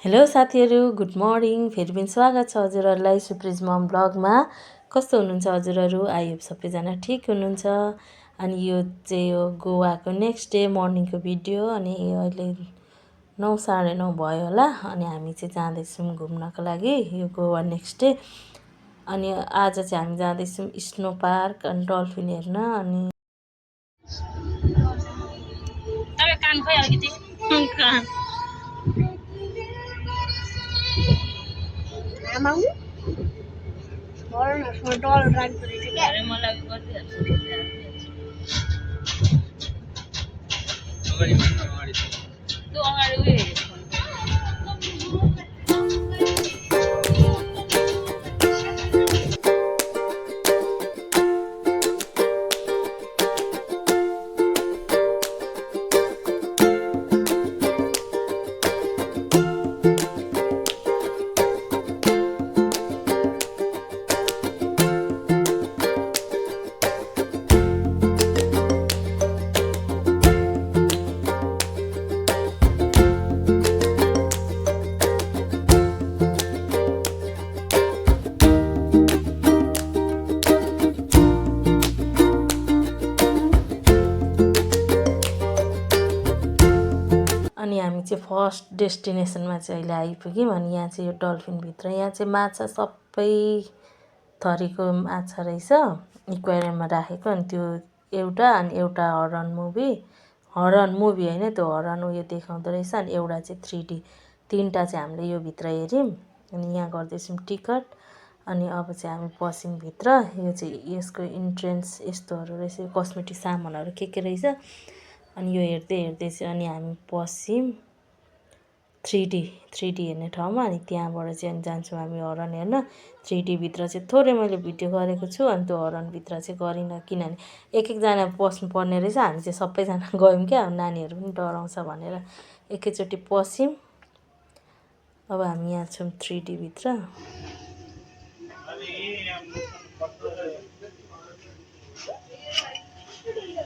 Hello साथीहरू, good morning. फेरि पनि स्वागत छ हजुरहरूलाई सुप्रिज मम ब्लगमा। कस्तो हुनुहुन्छ हजुरहरू? आई होप सबैजना ठिक हुनुहुन्छ। अनि यो चाहिँ हो गोवाको नेक्स्ट डे मर्निङको भिडियो। अनि अहिले 9 साढे 9 भयो होला। अनि हामी चाहिँ जाँदैछौँ घुम्नको लागि, यो गोवा नेक्स्ट डे। अनि आज चाहिँ हामी जाँदैछौँ स्नो पार्क अनि डल्फिन हेर्न। अनि कान खोइ अलिकति कान आमाउ बर्नसमा डल राख्दो रहेछ क्या अरे मलाई त्यो अगाडि उयो अनि हामी चाहिँ फर्स्ट डेस्टिनेसनमा चाहिँ अहिले आइपुग्यौँ। अनि यहाँ चाहिँ यो डल्फिनभित्र यहाँ चाहिँ माछा सबै थरीको माछा रहेछ एक्वेरियममा राखेको। अनि त्यो एउटा हरन मुभी होइन, त्यो हरन उयो देखाउँदो रहेछ। अनि एउटा चाहिँ 3D, तिनवटा चाहिँ हामीले यो भित्र हेऱ्यौँ। अनि यहाँ गर्दैछौँ टिकट। अनि अब चाहिँ हामी पस्यौँ भित्र। यो चाहिँ यसको इन्ट्रेन्स यस्तोहरू रहेछ, कस्मेटिक सामानहरू के रहेछ। अनि यो हेर्दै चाहिँ अनि हामी पस्यौँ 3D हेर्ने ठाउँमा। अनि त्यहाँबाट चाहिँ अनि जान्छौँ हामी हरन हेर्न। 3D भित्र चाहिँ थोरै मैले भिडियो गरेको छु। अनि त्यो हरनभित्र चाहिँ गरिनँ, किनभने एकजना पस्नु पर्ने रहेछ। हामी चाहिँ सबैजना गयौँ क्या, नानीहरू पनि डराउँछ भनेर एकैचोटि पस्यौँ। अब हामी यहाँ छौँ 3D भित्र।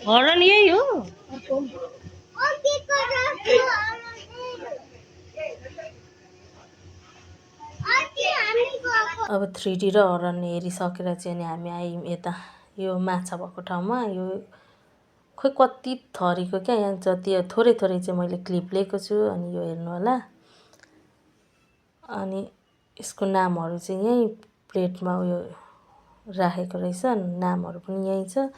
हरन यही हो। अब 3D र हरन हेरिसकेर चाहिँ अनि हामी आयौँ यता यो माछा भएको ठाउँमा। यो खोइ कति थरीको क्या, यहाँ जति थोरै चाहिँ मैले क्लिप लिएको छु। अनि यो हेर्नु होला। अनि यसको नामहरू चाहिँ यहीँ प्लेटमा उयो राखेको रहेछ, नामहरू पनि यहीँ छ।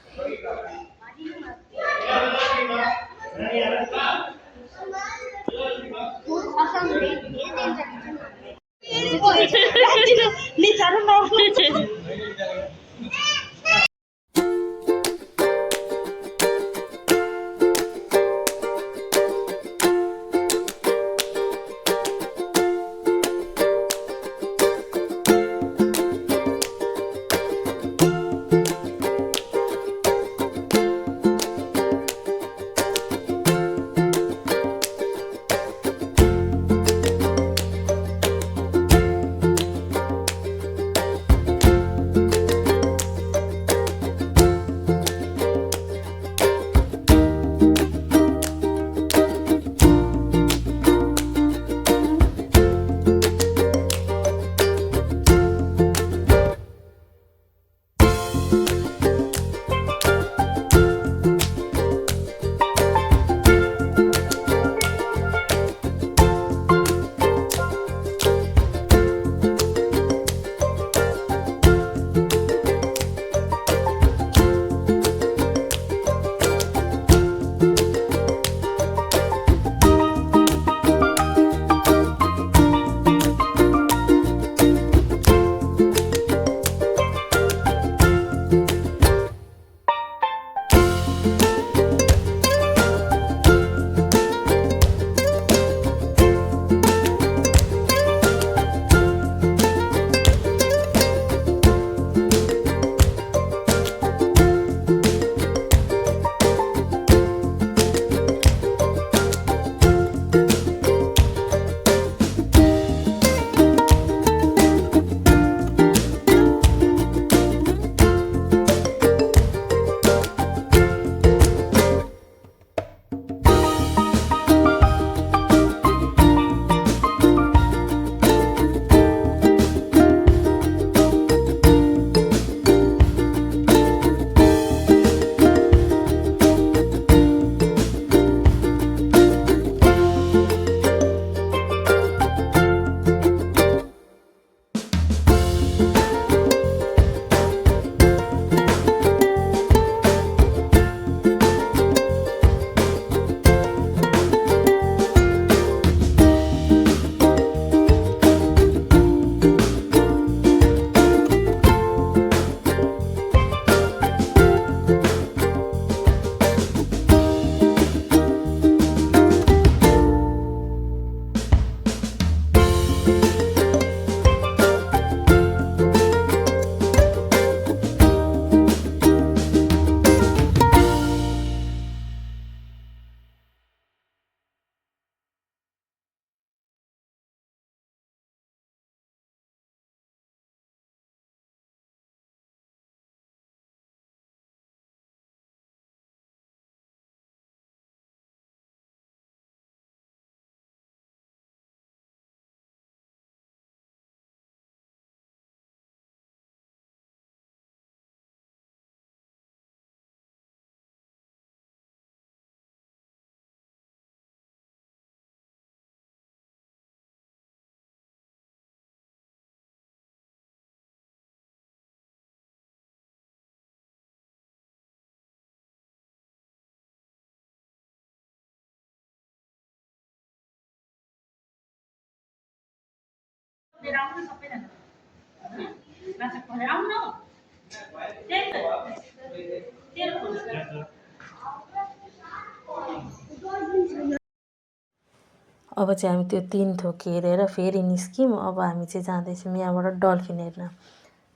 अब चाहिँ हामी त्यो 3 थोक हेरेर फेरि निस्क्यौँ। अब हामी चाहिँ जाँदैछौँ यहाँबाट डल्फिन हेर्न।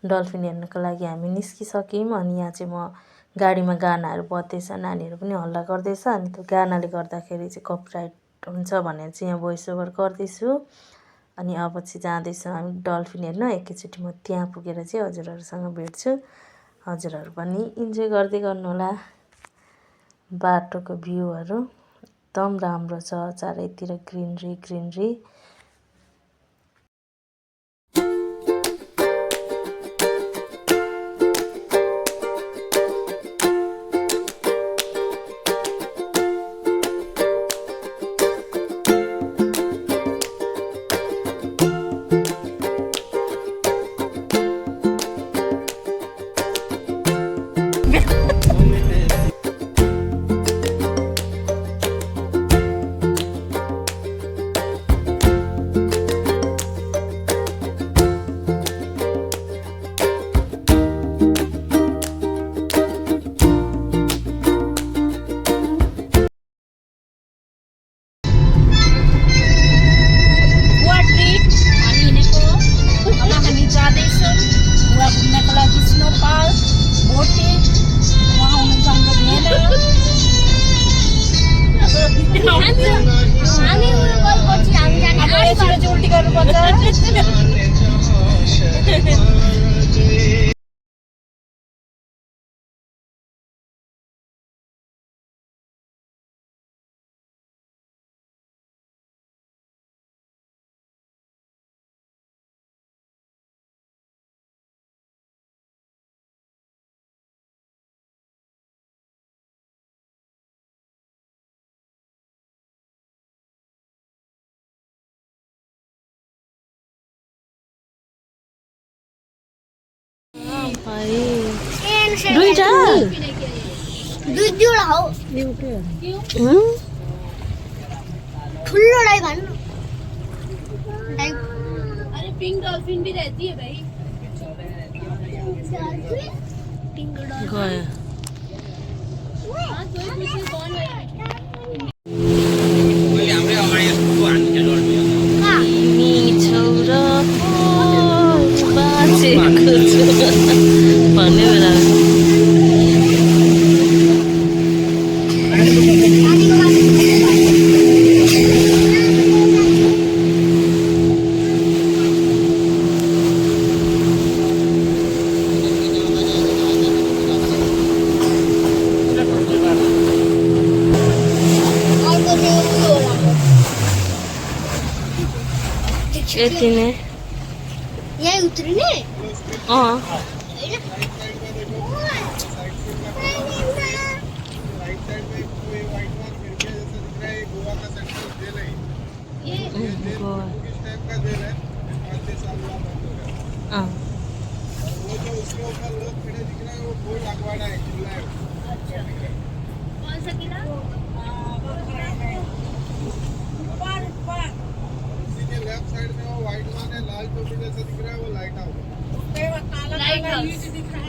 डल्फिन हेर्नको लागि हामी निस्किसक्यौँ। अनि यहाँ चाहिँ म गाडीमा गानाहरू बज्दैछ, नानीहरू पनि हल्ला गर्दैछ। अनि त्यो गानाले गर्दाखेरि चाहिँ कपिराइट हुन्छ भनेर चाहिँ यहाँ भोइस ओभर गर्दैछु। अनि अब चाहिँ जाँदैछौँ हामी डल्फिन हेर्न। एकैचोटि म त्यहाँ पुगेर चाहिँ हजुरहरूसँग भेट्छु। हजुरहरू पनि इन्जोय गर्दै गर्नुहोला बाटोको भ्यूहरू। एकदम राम्रो छ, चारैतिर ग्रिनरी ग्रिनरी। दुईटा दुईवटा हो ठुलो डाइ भन्नु अरे पिंक डॉल्फिन भी रहती है भाई। गयो। भन्ने बेला यति नै यही उत्रिने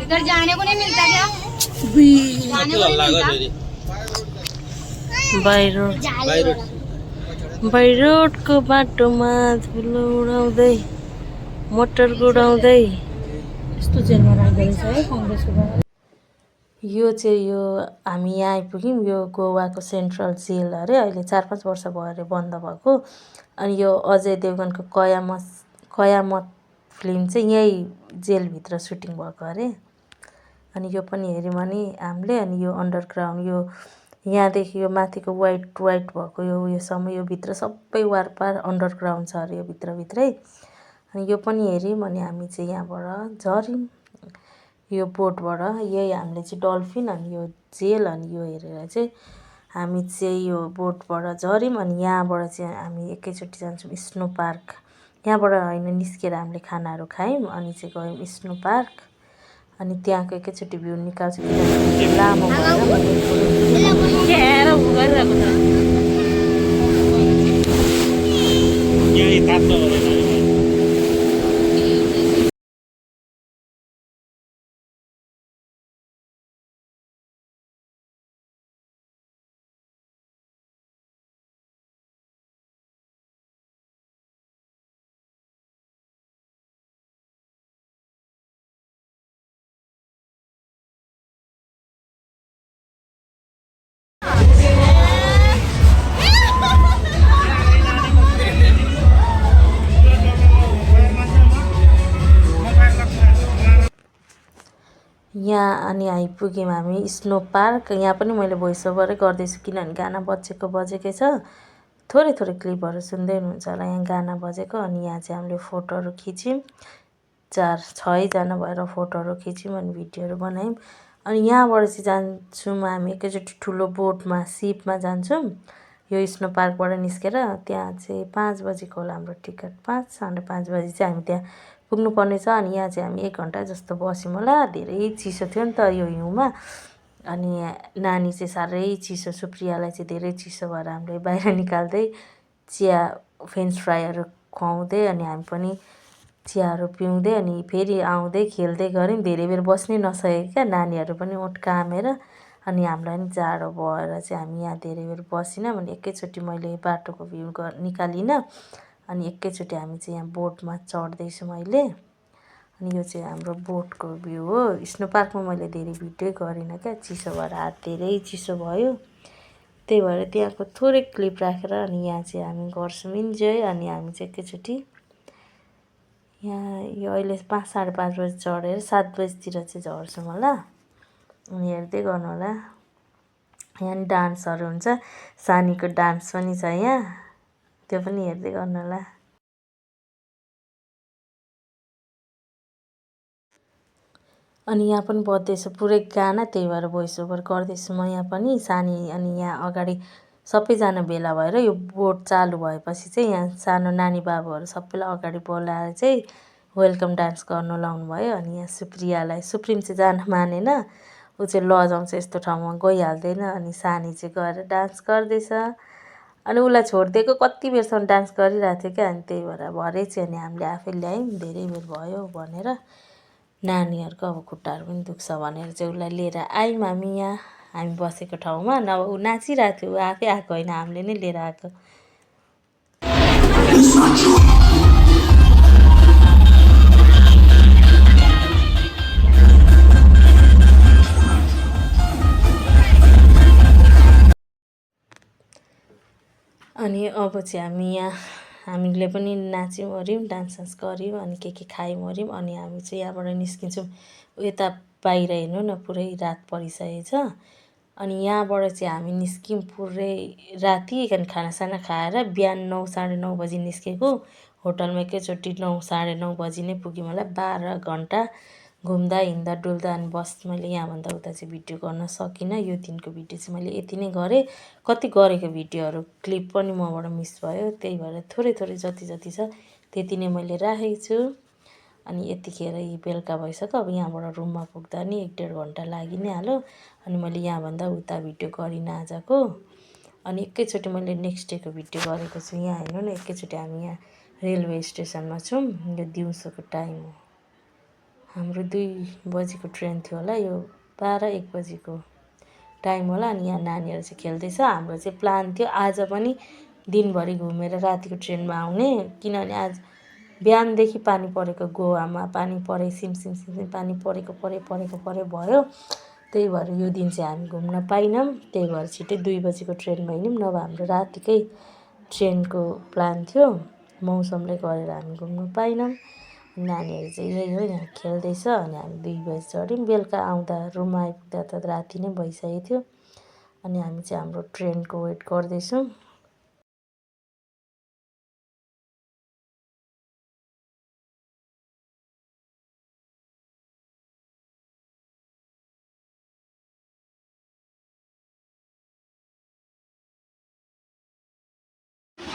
इधर जाने को नहीं मिलता क्या? जाने को नहीं मिलता। बाई रोडको बाटोमा धुलो उडाउँदै मोटर गुडाउँदै यस्तो जेलमा राख्दो रहेछ है कङ्ग्रेसको। यो चाहिँ यो हामी यहाँ आइपुग्यौँ। यो गोवाको सेन्ट्रल जेल अरे, अहिले 4-5 वर्ष भयो अरे बन्द भएको। अनि यो अजय देवगनको कयामत फिल्म चाहिँ यही जेलभित्र सुटिङ भएको अरे। अनि यो पनि हेऱ्यौँ भने हामीले। अनि यो अन्डरग्राउन्ड यो यहाँदेखि यो माथिको वाइट भएको यो उयोसम्म यो भित्र सबै वारपार अन्डरग्राउन्ड छ अरे यो भित्रभित्रै। अनि यो पनि हेऱ्यौँ। अनि हामी चाहिँ यहाँबाट झऱ्यौँ यो बोटबाट। यही हामीले चाहिँ डल्फिन अनि यो जेल अनि यो हेरेर चाहिँ हामी चाहिँ यो बोटबाट झऱ्यौँ। अनि यहाँबाट चाहिँ हामी एकैचोटि जान्छौँ स्नो पार्क। यहाँबाट होइन निस्केर हामीले खानाहरू खायौँ अनि चाहिँ गयौँ स्नो पार्क। अनि त्यहाँको एकैचोटि भ्यू निकाल्छु किनभने लामो भएर यहाँ अनि आइपुग्यौँ हामी स्नो पार्क। यहाँ पनि मैले भोइस ओभरै गर्दैछु किनभने गाना बजेकै छ। थोरै क्लिपहरू सुन्दै हुनुहुन्छ होला। यहाँ गाना बजेको अनि यहाँ चाहिँ हामीले फोटोहरू खिच्यौँ। 4-6जना भएर फोटोहरू खिच्यौँ अनि भिडियोहरू बनायौँ। अनि यहाँबाट चाहिँ जान्छौँ हामी एकैचोटि ठुलो बोटमा सिपमा जान्छौँ। यो स्नो पार्कबाट निस्केर त्यहाँ चाहिँ 5 बजीको होला हाम्रो टिकट। 5-5:30 बजी चाहिँ हामी त्यहाँ पुग्नुपर्ने छ। अनि यहाँ चाहिँ हामी 1 घन्टा जस्तो बस्यौँ होला। धेरै चिसो थियो नि त यो हिउँमा। अनि नानी चाहिँ साह्रै चिसो, सुप्रियालाई चाहिँ धेरै चिसो भएर हामीले बाहिर निकाल्दै चिया फ्रेन्च फ्राईहरू खुवाउँदै अनि हामी पनि चियाहरू पिउँदै अनि फेरि आउँदै खेल्दै गऱ्यौँ। धेरै बेर बस्नै नसकेको क्या, नानीहरू पनि ओठ कामेर। अनि हामीलाई पनि जाडो भएर चाहिँ हामी यहाँ धेरै बेर बसिनँ। अनि एकैचोटि मैले बाटोको भ्यू निकालिनँ। अनि एकैचोटि हामी चाहिँ यहाँ बोटमा चढ्दैछौँ अहिले। अनि यो चाहिँ हाम्रो बोटको भ्यू हो। स्नो पार्कमा मैले धेरै भिडियो गरिनँ क्या, चिसो भएर हात धेरै चिसो भयो। त्यही भएर त्यहाँको थोरै क्लिप राखेर अनि यहाँ चाहिँ हामी गर्छौँ इन्जोय। अनि हामी चाहिँ एकैचोटि यहाँ यो अहिले 5-5:30 बजी चढेर 7 बजीतिर चाहिँ झर्छौँ होला। अनि हेर्दै गर्नु होला। यहाँ डान्सहरू हुन्छ, सानीको डान्स पनि छ यहाँ, त्यो पनि हेर्दै गर्नु होला। अनि यहाँ पनि बज्दैछ पुरै गाना, त्यही भएर भोइस ओभर गर्दैछु म यहाँ पनि। सानी अनि यहाँ अगाडि सबैजना भेला भएर यो बोट चालु भएपछि चाहिँ यहाँ सानो नानी बाबुहरू सबैलाई अगाडि बोलाएर चाहिँ वेलकम डान्स गर्नु लाउनु भयो। अनि यहाँ सुप्रिम चाहिँ जान मानेन, ऊ चाहिँ लजाउँछ यस्तो ठाउँमा गइहाल्दैन। अनि सानी चाहिँ गएर डान्स गर्दैछ। अनि उसलाई छोडिदिएको कति बेरसम्म डान्स गरिरहेको थियो क्या। अनि त्यही भएर भरे चाहिँ अनि हामीले आफै ल्यायौँ, धेरै बेर भयो भनेर। नानीहरूको अब खुट्टाहरू पनि दुख्छ भनेर चाहिँ उसलाई लिएर आयौँ हामी यहाँ हामी बसेको ठाउँमा। नभए ऊ नाचिरहेको थियो, ऊ आफै आएको होइन, हामीले नै लिएर आएको। अनि अब चाहिँ हामीले पनि नाच्यौँ ओऱ्यौँ, डान्स गऱ्यौँ अनि के खायौँ ओऱ्यौँ। अनि हामी चाहिँ यहाँबाट निस्किन्छौँ। यता बाहिर हेर्नु न पुरै रात परिसकेको छ। अनि यहाँबाट चाहिँ हामी निस्क्यौँ पुरै राति। अनि खानासाना खाएर बिहान 9-9:30 बजी निस्केको। होटलमा एकैचोटि 9-9:30 बजी नै पुग्यौँ होला। 12 घन्टा घुम्दा हिँड्दा डुल्दा। अनि बस मैले यहाँभन्दा उता चाहिँ भिडियो गर्न सकिनँ। यो दिनको भिडियो चाहिँ मैले यति नै गरेँ। कति गरेको भिडियोहरू क्लिप पनि मबाट मिस भयो, त्यही भएर थोरै जति छ त्यति नै मैले राखेको छु। अनि यतिखेर यी बेलुका भइसक्यो। अब यहाँबाट रुममा पुग्दा नि 1-1.5 घन्टा लागि नै हाल्यो। अनि मैले यहाँभन्दा उता भिडियो गरिनँ आजको। अनि एकैचोटि मैले नेक्स्ट डेको भिडियो गरेको छु। यहाँ हेर्नु न, एकैचोटि हामी यहाँ रेलवे स्टेसनमा छौँ। यो दिउँसोको टाइम हो, हाम्रो 2 बजीको ट्रेन थियो होला, यो 12-1 बजीको टाइम होला। अनि यहाँ नानीहरू चाहिँ खेल्दैछ। हाम्रो चाहिँ प्लान थियो आज पनि दिनभरि घुमेर रातिको ट्रेनमा आउने, किनभने आज बिहानदेखि पानी परेको गोवामा, पानी परे सिमसिम पानी परेको भयो। त्यही भएर यो दिन चाहिँ हामी घुम्न पाइनौँ। त्यही भएर छिट्टै 2 बजीको ट्रेनमा हिँड्यौँ, नभए हाम्रो रातिकै ट्रेनको प्लान थियो। मौसमले गरेर हामी घुम्नु पाइनौँ। नानीहरू चाहिँ यही हो, यहाँ खेल्दैछ। अनि हामी 2 बजी चढ्यौँ। बेलुका आउँदा रुममा आइपुग्दा त राति नै भइसकेको थियो। अनि हामी चाहिँ हाम्रो ट्रेनको वेट गर्दैछौँ।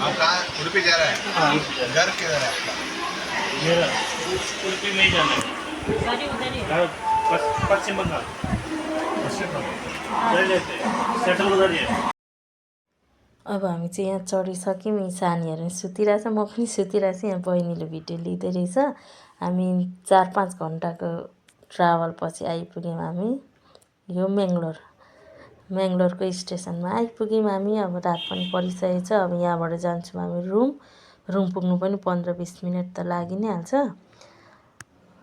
आप कहाँ उडुपी जा रहा है? घर किधर है आपका? मेरा उडुपी में ही जाना है। पश्चिम बंगाल सेटल उधर ही है। अब हामी चाहिँ यहाँ चढिसक्यौँ। यी सानीहरू सुतिरहेछ, म पनि सुतिरहेछु। यहाँ बहिनीले भिडियो लिँदै रहेछ। हामी 4-5 घन्टाको ट्राभल पछि आइपुग्यौँ हामी यो मेङ्गलोरको स्टेसनमा आइपुग्यौँ हामी। अब रात पनि परिसकेको छ। अब यहाँबाट जान्छौँ हामी रुम पुग्नु पनि 15-20 मिनट त लागि नै हाल्छ।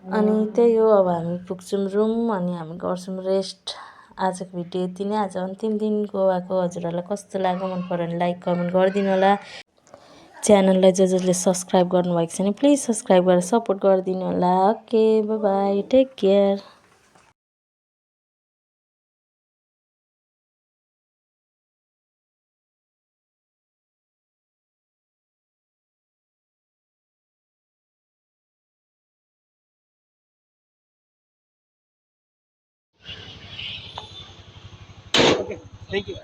अनि त्यही हो, अब हामी पुग्छौँ रुम अनि हामी गर्छौँ रेस्ट। आजको भिडियो यति नै। आज अन्तिम दिन गोवाको। हजुरहरूलाई कस्तो लाग्यो, मन पऱ्यो भने लाइक कमेन्ट गरिदिनु होला। च्यानललाई जसले सब्सक्राइब गर्नुभएको छ भने प्लिज सब्सक्राइब गरेर सपोर्ट गरिदिनु होला। Okay, bye bye, take care. Okay thank you